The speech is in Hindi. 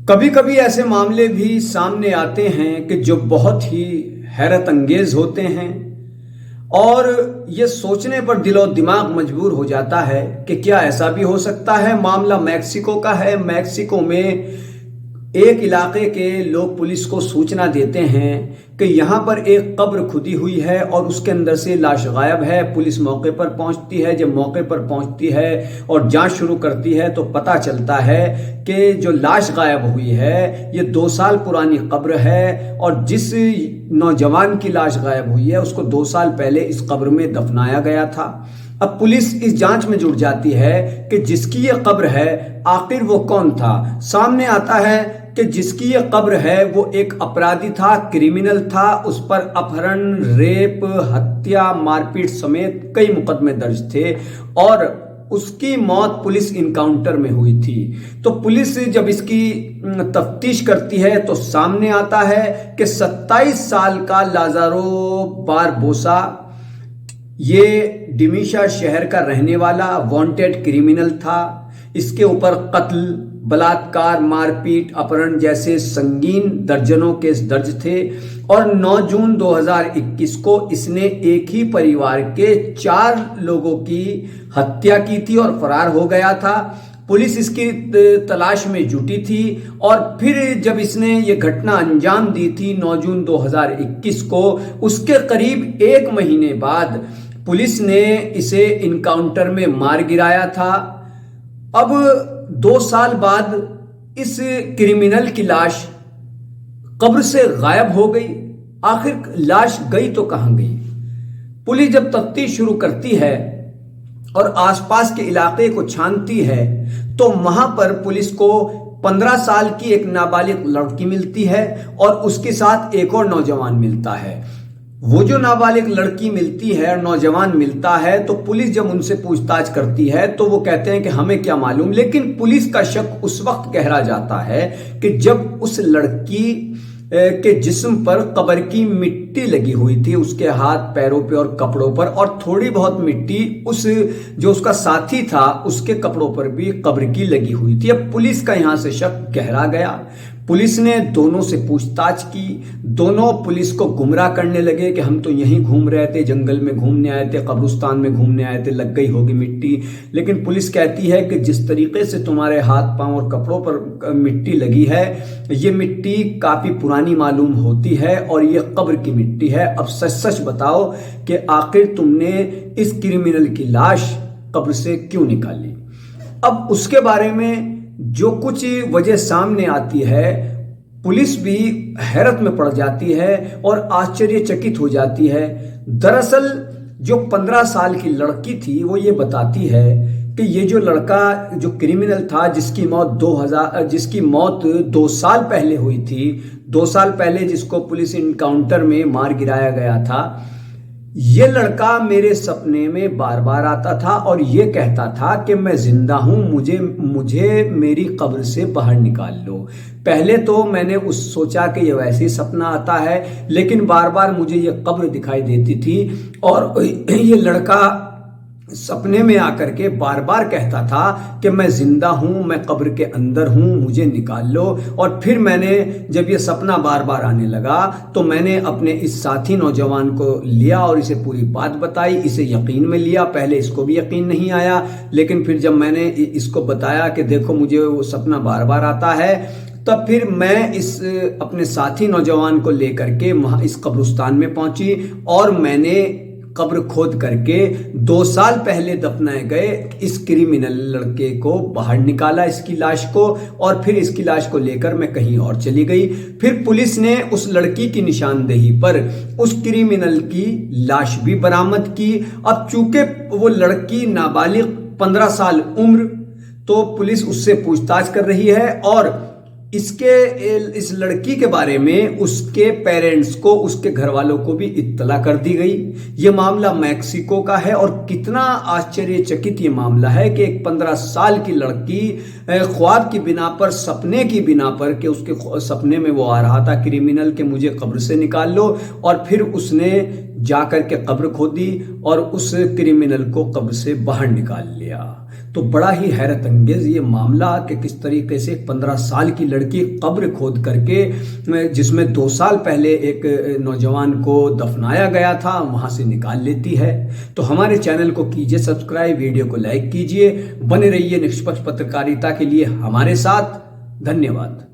कभी कभी ऐसे मामले भी सामने आते हैं कि जो बहुत ही हैरत अंगेज होते हैं और ये सोचने पर दिलो दिमाग मजबूर हो जाता है कि क्या ऐसा भी हो सकता है। मामला मैक्सिको का है। मैक्सिको में एक इलाके के लोग पुलिस को सूचना देते हैं कि यहाँ पर एक कब्र खुदी हुई है और उसके अंदर से लाश गायब है। पुलिस मौके पर पहुंचती है। जब मौके पर पहुंचती है और जांच शुरू करती है तो पता चलता है कि जो लाश गायब हुई है ये 2 साल पुरानी कब्र है और जिस नौजवान की लाश गायब हुई है उसको 2 साल पहले इस कब्र में दफनाया गया था। अब पुलिस इस जांच में जुट जाती है कि जिसकी ये कब्र है आखिर वो कौन था। सामने आता है कि जिसकी ये कब्र है वो एक अपराधी था, क्रिमिनल था। उस पर अपहरण, रेप, हत्या, मारपीट समेत कई मुकदमे दर्ज थे और उसकी मौत पुलिस इनकाउंटर में हुई थी। तो पुलिस जब इसकी तफ्तीश करती है तो सामने आता है कि 27 साल का लाजारो बारबोसा ये डिमीशा शहर का रहने वाला वांटेड क्रिमिनल था। इसके ऊपर कत्ल, बलात्कार, मारपीट, अपहरण जैसे संगीन दर्जनों केस दर्ज थे और 9 जून 2021 को इसने एक ही परिवार के 4 लोगों की हत्या की थी और फरार हो गया था। पुलिस इसकी तलाश में जुटी थी और फिर जब इसने ये घटना अंजाम दी थी 9 जून 2021 को, उसके करीब 1 महीने बाद पुलिस ने इसे इनकाउंटर में मार गिराया था। अब 2 साल बाद इस क्रिमिनल की लाश कब्र से गायब हो गई। आखिर लाश गई तो कहां गई? पुलिस जब तफ्तीश शुरू करती है और आसपास के इलाके को छानती है तो वहां पर पुलिस को 15 साल की एक नाबालिग लड़की मिलती है और उसके साथ एक और नौजवान मिलता है। वो जो नाबालिग लड़की मिलती है और नौजवान मिलता है तो पुलिस जब उनसे पूछताछ करती है तो वो कहते हैं कि हमें क्या मालूम। लेकिन पुलिस का शक उस वक्त गहरा जाता है कि जब उस लड़की के जिस्म पर कब्र की मिट्टी लगी हुई थी, उसके हाथ पैरों पे और कपड़ों पर, और थोड़ी बहुत मिट्टी उस जो उसका साथी था उसके कपड़ों पर भी कब्र की लगी हुई थी। अब पुलिस का यहां से शक गहरा गया। पुलिस ने दोनों से पूछताछ की। दोनों पुलिस को गुमराह करने लगे कि हम तो यहीं घूम रहे थे, जंगल में घूमने आए थे, कब्रिस्तान में घूमने आए थे, लग गई होगी मिट्टी। लेकिन पुलिस कहती है कि जिस तरीके से तुम्हारे हाथ पांव और कपड़ों पर मिट्टी लगी है ये मिट्टी काफी पुरानी मालूम होती है और ये कब्र की मिट्टी है। अब सच सच बताओ कि आखिर तुमने इस क्रिमिनल की लाश कब्र से क्यों निकाली? अब उसके बारे में जो कुछ वजह सामने आती है पुलिस भी हैरत में पड़ जाती है और आश्चर्यचकित हो जाती है। दरअसल जो 15 साल की लड़की थी वो ये बताती है कि ये जो लड़का जो क्रिमिनल था जिसकी मौत 2 साल पहले हुई थी, 2 साल पहले जिसको पुलिस इनकाउंटर में मार गिराया गया था, ये लड़का मेरे सपने में बार बार आता था और ये कहता था कि मैं जिंदा हूं, मुझे मेरी कब्र से बाहर निकाल लो। पहले तो मैंने सोचा कि ये वैसे ही सपना आता है, लेकिन बार बार मुझे ये कब्र दिखाई देती थी और ये लड़का सपने में आकर के बार बार कहता था कि मैं जिंदा हूं, मैं कब्र के अंदर हूं, मुझे निकाल लो। और फिर मैंने जब ये सपना बार बार आने लगा तो मैंने अपने इस साथी नौजवान को लिया और इसे पूरी बात बताई, इसे यकीन में लिया। पहले इसको भी यकीन नहीं आया, लेकिन फिर जब मैंने इसको बताया कि देखो मुझे वो सपना बार बार आता है, तब फिर मैं इस अपने साथी नौजवान को लेकर के वहां इस कब्रिस्तान में पहुंची और मैंने कब्र खोद करके 2 साल पहले दफनाए गए इस क्रिमिनल लड़के को बाहर निकाला, इसकी लाश को, और फिर इसकी लाश को लेकर मैं कहीं और चली गई। फिर पुलिस ने उस लड़की की निशानदेही पर उस क्रिमिनल की लाश भी बरामद की। अब चूंकि वो लड़की नाबालिग 15 साल उम्र, तो पुलिस उससे पूछताछ कर रही है और इस लड़की के बारे में उसके पेरेंट्स को, उसके घर वालों को भी इत्तला कर दी गई। ये मामला मैक्सिको का है और कितना आश्चर्यचकित ये मामला है कि एक 15 साल की लड़की ख्वाब की बिना पर, सपने की बिना पर, कि उसके सपने में वो आ रहा था क्रिमिनल के मुझे कब्र से निकाल लो, और फिर उसने जाकर के कब्र खोदी और उस क्रिमिनल को कब्र से बाहर निकाल लिया। तो बड़ा ही हैरत अंगेज ये मामला कि किस तरीके से 15 साल की लड़की कब्र खोद करके, जिसमें 2 साल पहले एक नौजवान को दफनाया गया था, वहां से निकाल लेती है। तो हमारे चैनल को कीजिए सब्सक्राइब, वीडियो को लाइक कीजिए, बने रहिए निष्पक्ष पत्रकारिता के लिए हमारे साथ। धन्यवाद।